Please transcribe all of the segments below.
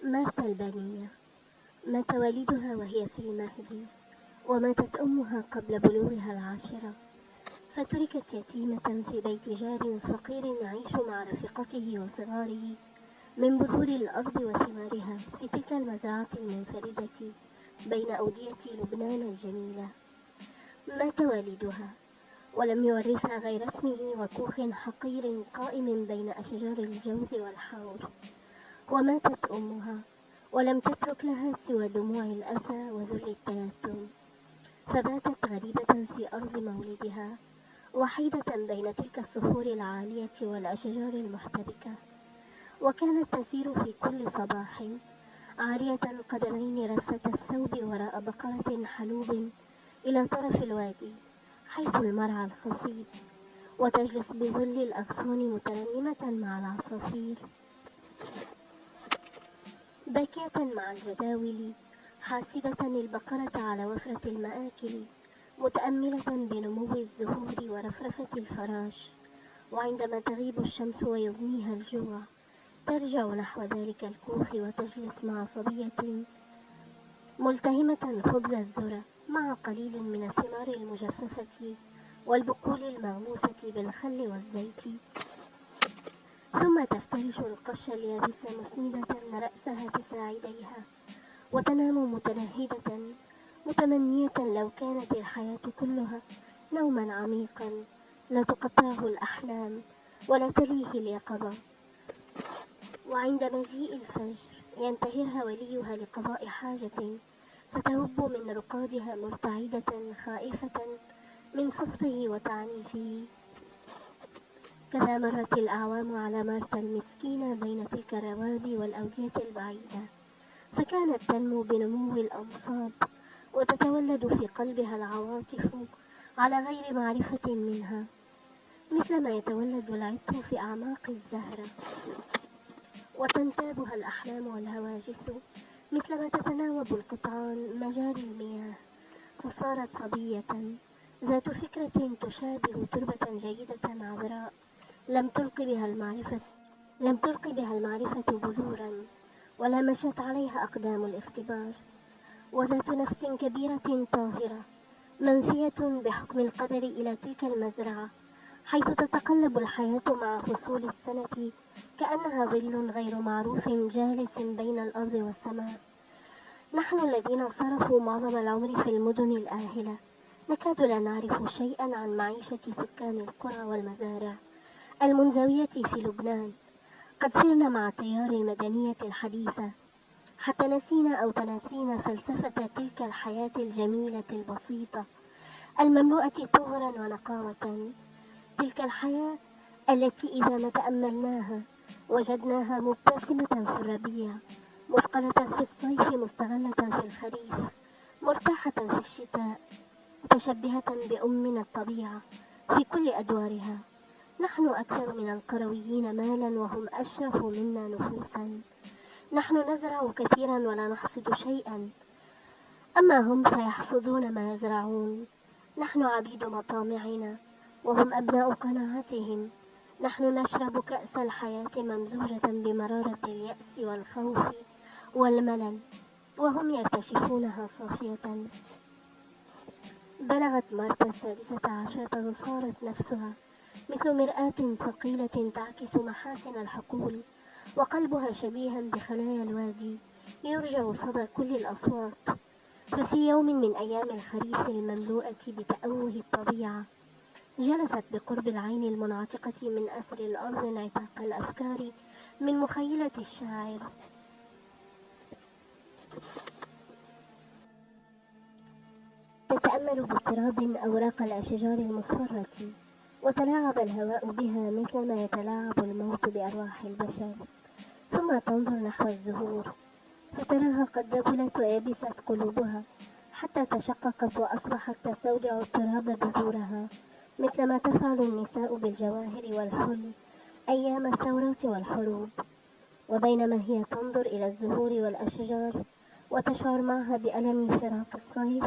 مات البنية. مات والدها وهي في المهد، وماتت أمها قبل بلوغها العاشرة، فتركت يتيمة في بيت جار فقير يعيش مع رفقته وصغاره من بذور الأرض وثمارها في تلك المزرعة المنفردة بين أودية لبنان الجميلة. مات والدها ولم يورثها غير اسمه وكوخ حقير قائم بين أشجار الجوز والحور. وماتت أمها ولم تترك لها سوى دموع الأسى وذل التيتم، فباتت غريبة في أرض مولدها، وحيدة بين تلك الصخور العالية والأشجار المحتبكة. وكانت تسير في كل صباح عارية القدمين رثة الثوب وراء بقرة حلوب إلى طرف الوادي حيث المرعى الخصيب، وتجلس بظل الأغصان مترنمة مع العصافير، باكية مع الجداول، حاسدة البقرة على وفرة المآكل، متأملة بنمو الزهور ورفرفة الفراش. وعندما تغيب الشمس ويضنيها الجوع ترجع نحو ذلك الكوخ وتجلس مع صبية ملتهمة خبز الذرة مع قليل من الثمار المجففة والبقول المغموسة بالخل والزيت، ثم تفترش القش اليابس مسندة رأسها بساعديها وتنام متنهدة متمنية لو كانت الحياة كلها نوما عميقا لا تقطعه الأحلام ولا تليه اليقظة. وعند مجيء الفجر ينتهرها وليها لقضاء حاجة، فتهب من رقادها مرتعدة خائفة من سخطه وتعنيفه. كذا مرت الأعوام على مارتا المسكينة بين تلك الروابي والأودية البعيدة، فكانت تنمو بنمو الأنصاب وتتولد في قلبها العواطف على غير معرفة منها، مثلما يتولد العطر في أعماق الزهرة، وتنتابها الأحلام والهواجس مثلما تتناوب القطعان مجاري المياه. فصارت صبية ذات فكرة تشابه تربة جيدة عذراء لم تلق بها المعرفة بذورا ولا مشت عليها أقدام الاختبار، وذات نفس كبيرة طاهرة منفية بحكم القدر إلى تلك المزرعة حيث تتقلب الحياة مع فصول السنة كأنها ظل غير معروف جالس بين الأرض والسماء. نحن الذين صرفوا معظم العمر في المدن الآهلة نكاد لا نعرف شيئا عن معيشة سكان القرى والمزارع المنزوية في لبنان. قد سرنا مع تيار المدنية الحديثة حتى نسينا أو تناسينا فلسفة تلك الحياة الجميلة البسيطة المملوءة طهرا ونقاوة، تلك الحياة التي إذا ما تأملناها وجدناها مبتسمة في الربيع، مثقلة في الصيف، مستغلة في الخريف، مرتاحة في الشتاء، متشبهة بأمنا الطبيعة في كل أدوارها. نحن أكثر من القرويين مالا وهم أشرف منا نفوسا. نحن نزرع كثيرا ولا نحصد شيئا، أما هم فيحصدون ما يزرعون. نحن عبيد مطامعنا وهم أبناء قناعاتهم. نحن نشرب كأس الحياة ممزوجة بمرارة اليأس والخوف والملل، وهم يرتشفونها صافية. بلغت مارتا 16 وصارت نفسها مثل مرآة ثقيلة تعكس محاسن الحقول، وقلبها شبيها بخلايا الوادي يرجع صدى كل الأصوات. ففي يوم من أيام الخريف المملوءة بتأوه الطبيعة جلست بقرب العين المنعتقة من أسر الأرض انعتاق الأفكار من مخيلة الشاعر، تتأمل باضطراب أوراق الأشجار المصفرة، وتلاعب الهواء بها مثلما يتلاعب الموت بأرواح البشر. ثم تنظر نحو الزهور فتراها قد ذبلت ويبست قلوبها حتى تشققت وأصبحت تستودع التراب بذورها، مثلما تفعل النساء بالجواهر والحلي أيام الثورات والحروب. وبينما هي تنظر إلى الزهور والأشجار وتشعر معها بألم فراق الصيف،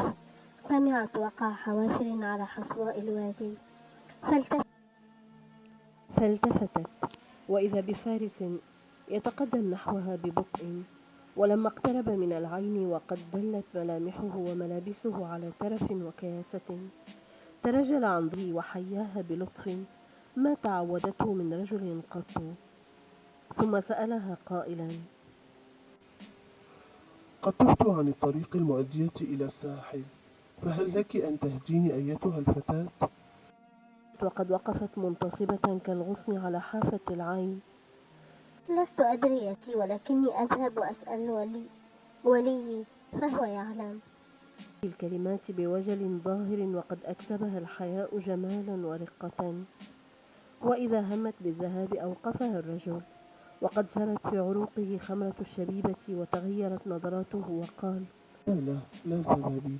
سمعت وقع حوافر على حصواء الوادي، فالتفتت وإذا بفارس يتقدم نحوها ببطء ولما اقترب من العين وقد دلت ملامحه وملابسه على ترف وكياسة، ترجل عن ظهره وحياها بلطف ما تعودته من رجل قط، ثم سألها قائلا: قد تهت عن الطريق المؤدية إلى الساحل، فهل لك أن تهديني أيتها الفتاة؟ وقد وقفت منتصبة كالغصن على حافة العين. لست أدري يا سيدي، ولكني أذهب وأسأل وليي فهو يعلم. الكلمات بوجل ظاهر وقد أكسبها الحياء جمالا ورقة، وإذا همت بالذهاب أوقفها الرجل، وقد سرت في عروقه خمرة الشبيبة وتغيرت نظراته وقال: لا لا لا تذهبي.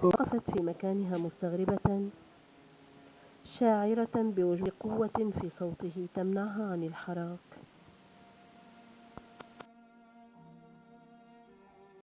وقفت في مكانها مستغربة، شاعرة بوجود قوة في صوته تمنعها عن الحراك.